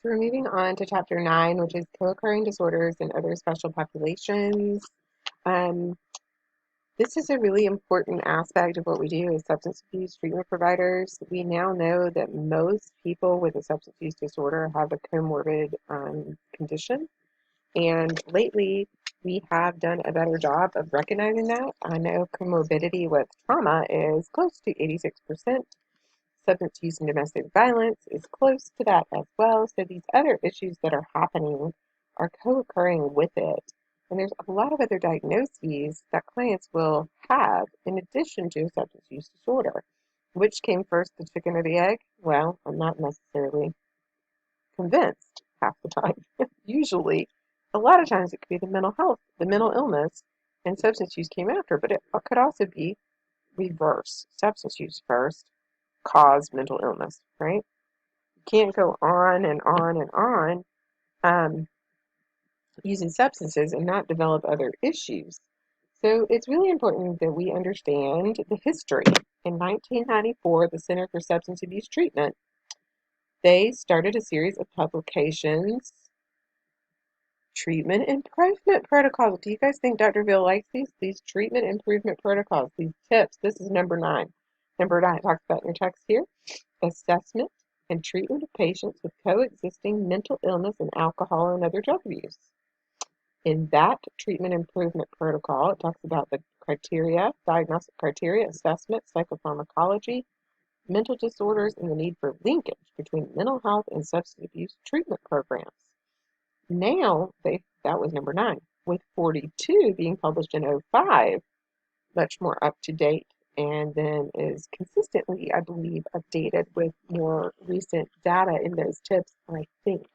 So we're moving on to chapter 9, which is co-occurring disorders and other special populations. Um, this is a really important aspect of what we do as substance abuse treatment providers. We now know that most people with a substance use disorder have a comorbid condition. And lately, we have done a better job of recognizing that. I know comorbidity with trauma is close to 86%. Substance use and domestic violence is close to that as well. So these other issues that are happening are co-occurring with it. And there's a lot of other diagnoses that clients will have in addition to substance use disorder. Which came first, the chicken or the egg? Well, I'm not necessarily convinced half the time. Usually, a lot of times it could be the mental health, the mental illness, and substance use came after, but it could also be reverse. Substance use first, cause mental illness, right? You can't go on and on and on using substances and not develop other issues. So it's really important that we understand the history. In 1994, the Center for Substance Abuse Treatment, they started a series of publications, treatment improvement protocols. Do you guys think Dr. Veal likes these? These treatment improvement protocols, these tips. This is number 9. Number 9 talks about in your text here. Assessment and treatment of patients with coexisting mental illness and alcohol and other drug abuse. In that treatment improvement protocol, it talks about the criteria, diagnostic criteria, assessment, psychopharmacology, mental disorders, and the need for linkage between mental health and substance abuse treatment programs. Now, that was number 9, with 42 being published in '05, much more up to date, and then is consistently, I believe, updated with more recent data in those tips. I think,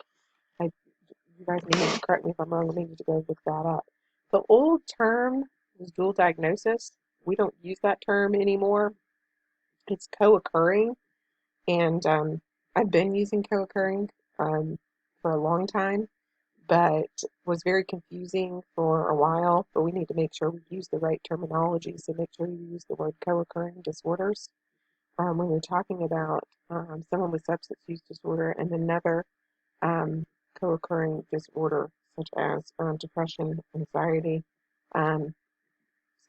you guys may need to correct me if I'm wrong, I may need to go look that up. The old term was dual diagnosis. We don't use that term anymore. It's co-occurring, and I've been using co-occurring for a long time, but was very confusing for a while. But we need to make sure we use the right terminology. So make sure you use the word co-occurring disorders when you're talking about someone with substance use disorder and another um, co-occurring disorder, such as depression, anxiety, um,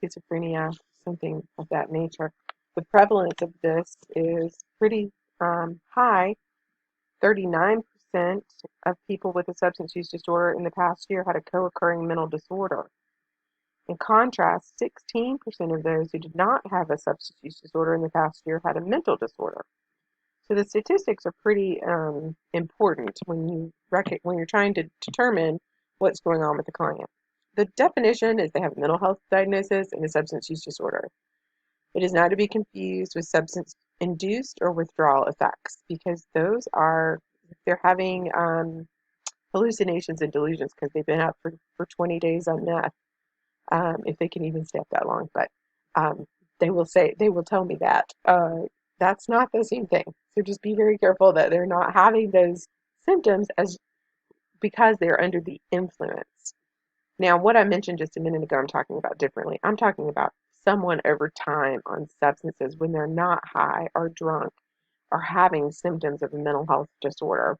schizophrenia, something of that nature. The prevalence of this is pretty high. 39% of people with a substance use disorder in the past year had a co-occurring mental disorder. In contrast, 16% of those who did not have a substance use disorder in the past year had a mental disorder. So the statistics are pretty important when you're trying to determine what's going on with the client. The definition is they have a mental health diagnosis and a substance use disorder. It is not to be confused with substance-induced or withdrawal effects, because those are, if they're having hallucinations and delusions because they've been up for 20 days on meth, if they can even stay up that long. But um, they will tell me that. That's not the same thing. So just be very careful that they're not having those symptoms as because they're under the influence. Now, what I mentioned just a minute ago, I'm talking about differently. I'm talking about someone over time on substances when they're not high or drunk or having symptoms of a mental health disorder.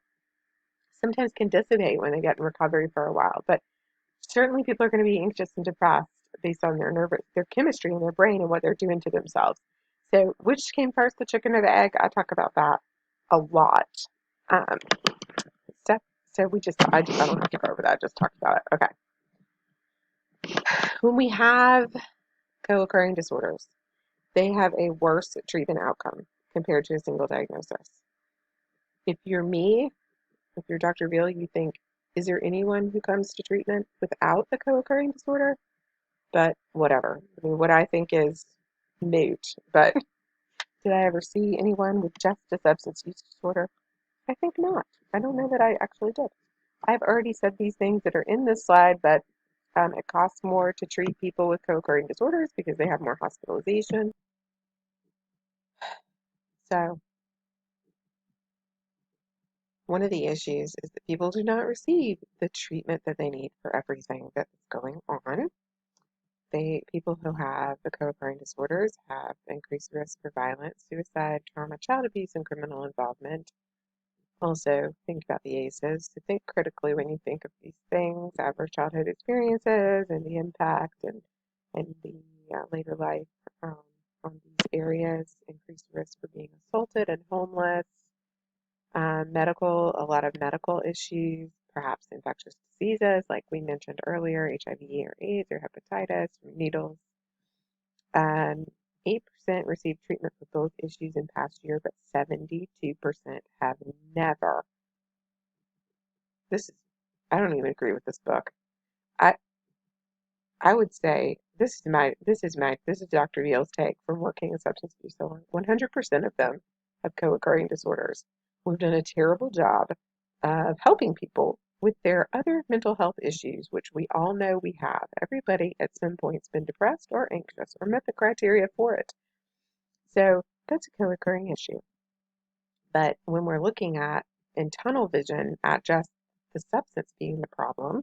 Sometimes can dissipate when they get in recovery for a while, but certainly people are going to be anxious and depressed based on their chemistry in their brain and what they're doing to themselves. So, which came first, the chicken or the egg? I talk about that a lot. Um, so, I don't have to go over that. I just talked about it. Okay. When we have co-occurring disorders, they have a worse treatment outcome compared to a single diagnosis. If you're me, if you're Dr. Veal, you think, is there anyone who comes to treatment without the co-occurring disorder? But whatever. I mean, what I think is moot. But did I ever see anyone with just a substance use disorder? I think not. I don't know that I actually did. I've already said these things that are in this slide, but it costs more to treat people with co-occurring disorders because they have more hospitalization. So one of the issues is that people do not receive the treatment that they need for everything that's going on. People who have the co-occurring disorders have increased risk for violence, suicide, trauma, child abuse, and criminal involvement. Also, think about the ACEs. So think critically when you think of these things, adverse childhood experiences and the impact and the later life um, on these areas, increased risk for being assaulted and homeless, a lot of medical issues, perhaps infectious diseases like we mentioned earlier, HIV or AIDS or hepatitis from needles. Um, 8% received treatment for both issues in past year, but 72% have never. This is, I don't even agree with this book. I I would say this is Dr. Neal's take from working in substance abuse so long. 100% of them have co-occurring disorders. We've done a terrible job of helping people with their other mental health issues, which we all know we have. Everybody at some point's been depressed or anxious or met the criteria for it. So that's a co-occurring issue. But when we're looking at in tunnel vision at just the substance being the problem,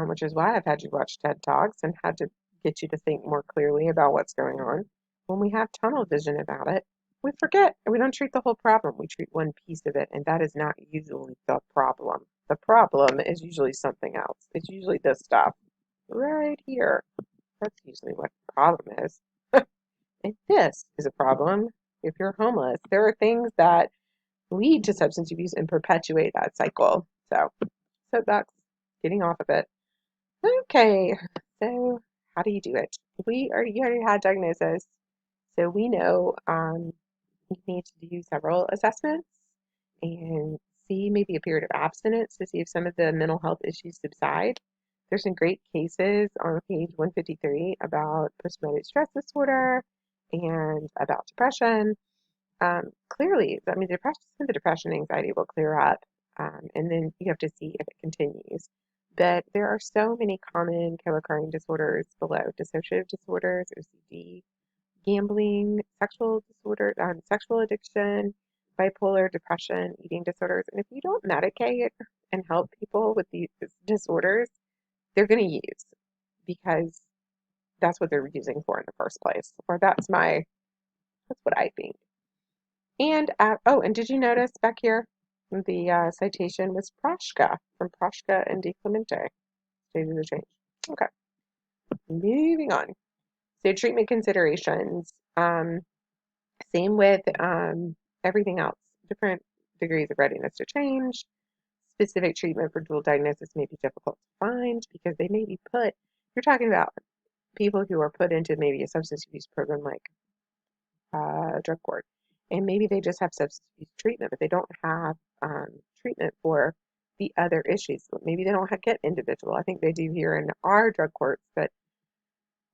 which is why I've had you watch TED Talks and had to get you to think more clearly about what's going on. When we have tunnel vision about it, we forget and we don't treat the whole problem. We treat one piece of it, and that is not usually the problem. The problem is usually something else. It's usually this stuff right here. That's usually what the problem is. And this is a problem if you're homeless. There are things that lead to substance abuse and perpetuate that cycle. So that's getting off of it. Okay, so how do you do it? You already had diagnosis, so we know you need to do several assessments and see maybe a period of abstinence to see if some of the mental health issues subside. There's some great cases on page 153 about post-traumatic stress disorder and about depression. Clearly, I mean, some of the depression and anxiety will clear up, and then you have to see if it continues. But there are so many common co-occurring disorders below: dissociative disorders, OCD, gambling, sexual disorder, sexual addiction, bipolar, depression, eating disorders. And if you don't medicate and help people with these disorders, they're going to use because that's what they're using for in the first place. Or that's what I think. And did you notice back here the citation was Proshka from Proshka and De Clemente. State of the change. Okay, moving on. So treatment considerations. Same with everything else. Different degrees of readiness to change. Specific treatment for dual diagnosis may be difficult to find because they may be put. You're talking about people who are put into maybe a substance abuse program like drug court, and maybe they just have substance abuse treatment, but they don't have treatment for the other issues. Maybe they don't get individual. I think they do here in our drug courts, but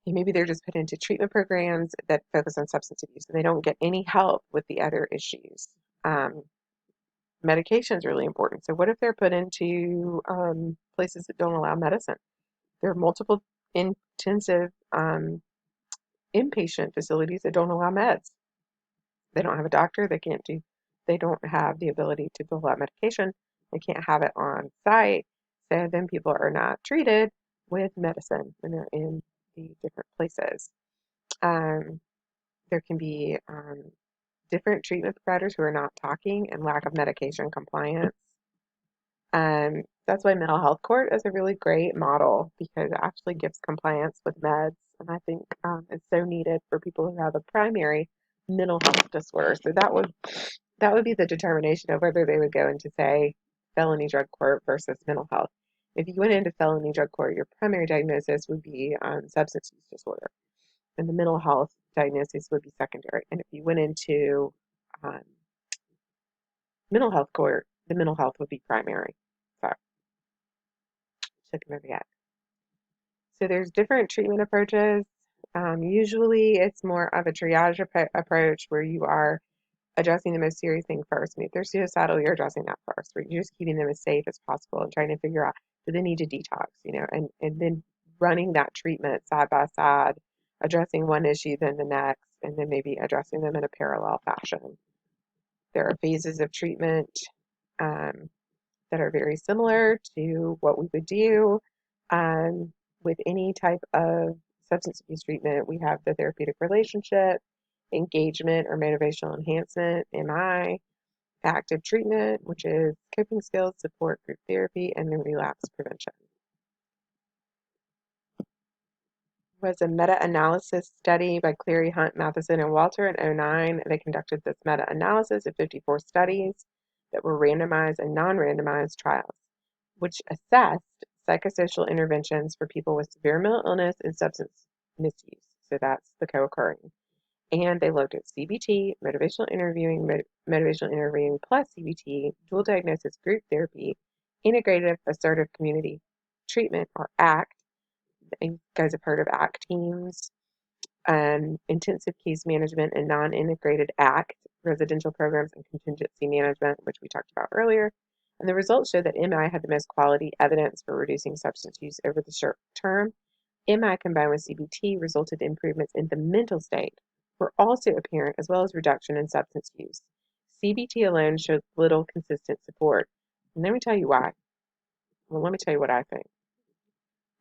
maybe they're just put into treatment programs that focus on substance abuse, and they don't get any help with the other issues. Um, Medication is really important. So what if they're put into places that don't allow medicine? There are multiple intensive inpatient facilities that don't allow meds. They don't have a doctor. They don't have the ability to fill out medication. They can't have it on site. So then people are not treated with medicine when they're in the different places. Um, there can be different treatment providers who are not talking and lack of medication compliance. That's why mental health court is a really great model because it actually gives compliance with meds. And I think it's so needed for people who have a primary mental health disorder. So that would be the determination of whether they would go into, say, felony drug court versus mental health. If you went into felony drug court, your primary diagnosis would be substance use disorder, and the mental health diagnosis would be secondary. And if you went into um, mental health court, the mental health would be primary. So, check them every So there's different treatment approaches. Usually, it's more of a triage approach where you are addressing the most serious thing first. I mean, if they're suicidal, you're addressing that first. Right? You're just keeping them as safe as possible and trying to figure out do they need to detox, and then running that treatment side by side, addressing one issue, then the next, and then maybe addressing them in a parallel fashion. There are phases of treatment um, that are very similar to what we would do with any type of substance abuse treatment. We have the therapeutic relationship, engagement or motivational enhancement, MI, active treatment, which is coping skills, support, group therapy, and then relapse prevention. Was a meta-analysis study by Cleary, Hunt, Matheson, and Walter in '09. They conducted this meta-analysis of 54 studies that were randomized and non-randomized trials, which assessed psychosocial interventions for people with severe mental illness and substance misuse. So that's the co-occurring. And they looked at CBT, motivational interviewing plus CBT, dual diagnosis, group therapy, integrative assertive community treatment, or ACT. You guys have heard of ACT teams, intensive case management and non-integrated ACT residential programs and contingency management, which we talked about earlier. And the results showed that MI had the most quality evidence for reducing substance use over the short term. MI combined with CBT resulted in improvements in the mental state were also apparent, as well as reduction in substance use. CBT alone showed little consistent support. And let me tell you why. Well, let me tell you what I think.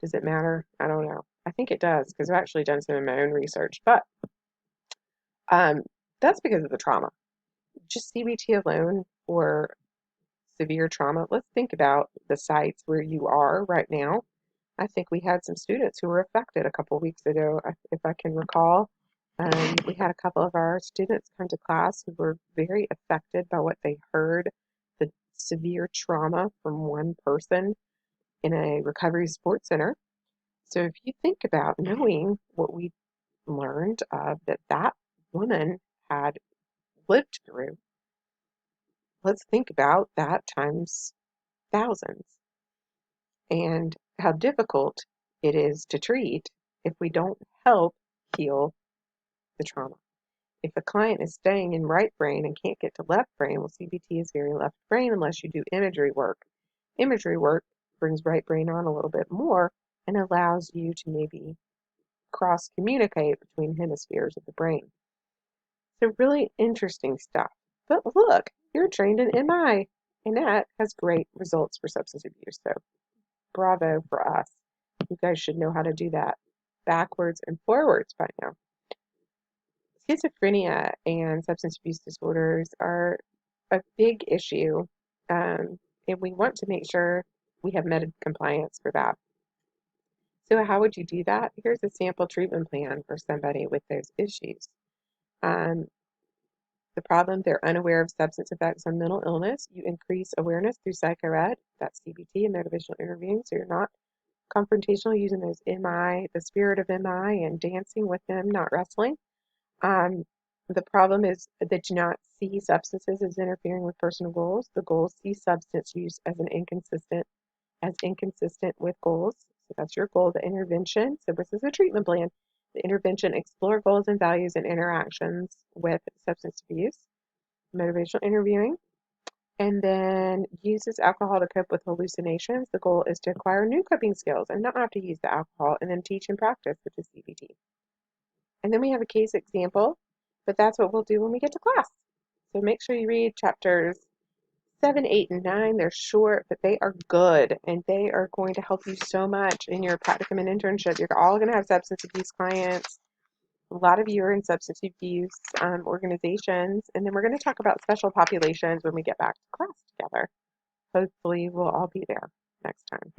Does it matter? I don't know. I think it does because I've actually done some of my own research, but um, that's because of the trauma. Just CBT alone for severe trauma. Let's think about the sites where you are right now. I think we had some students who were affected a couple of weeks ago, if I can recall. We had a couple of our students come to class who were very affected by what they heard, the severe trauma from one person in a recovery sports center. So if you think about knowing what we learned that woman had lived through, let's think about that times thousands and how difficult it is to treat if we don't help heal the trauma. If a client is staying in right brain and can't get to left brain, well, CBT is very left brain unless you do imagery work. Imagery work brings right brain on a little bit more and allows you to maybe cross communicate between hemispheres of the brain. So really interesting stuff. But look, you're trained in MI, and that has great results for substance abuse. So bravo for us. You guys should know how to do that backwards and forwards by now. Schizophrenia and substance abuse disorders are a big issue, and we want to make sure we have med compliance for that. So how would you do that? Here's a sample treatment plan for somebody with those issues. The problem, they're unaware of substance effects on mental illness. You increase awareness through psychoed, that's CBT and motivational interviewing, so you're not confrontational using those MI, the spirit of MI, and dancing with them, not wrestling. The problem is that do not see substances as interfering with personal goals. The goals see substance use as inconsistent with goals. So that's your goal. The intervention, so this is a treatment plan. The intervention, explore goals and values and interactions with substance abuse, motivational interviewing, and then uses alcohol to cope with hallucinations. The goal is to acquire new coping skills and not have to use the alcohol, and then teach and practice, which is CBT. And then we have a case example, but that's what we'll do when we get to class. So make sure you read chapters 7, 8, and 9. They're short, but they are good, and they are going to help you so much in your practicum and internship. You're all going to have substance abuse clients. A lot of you are in substance abuse organizations, and then we're going to talk about special populations when we get back to class together. Hopefully, we'll all be there next time.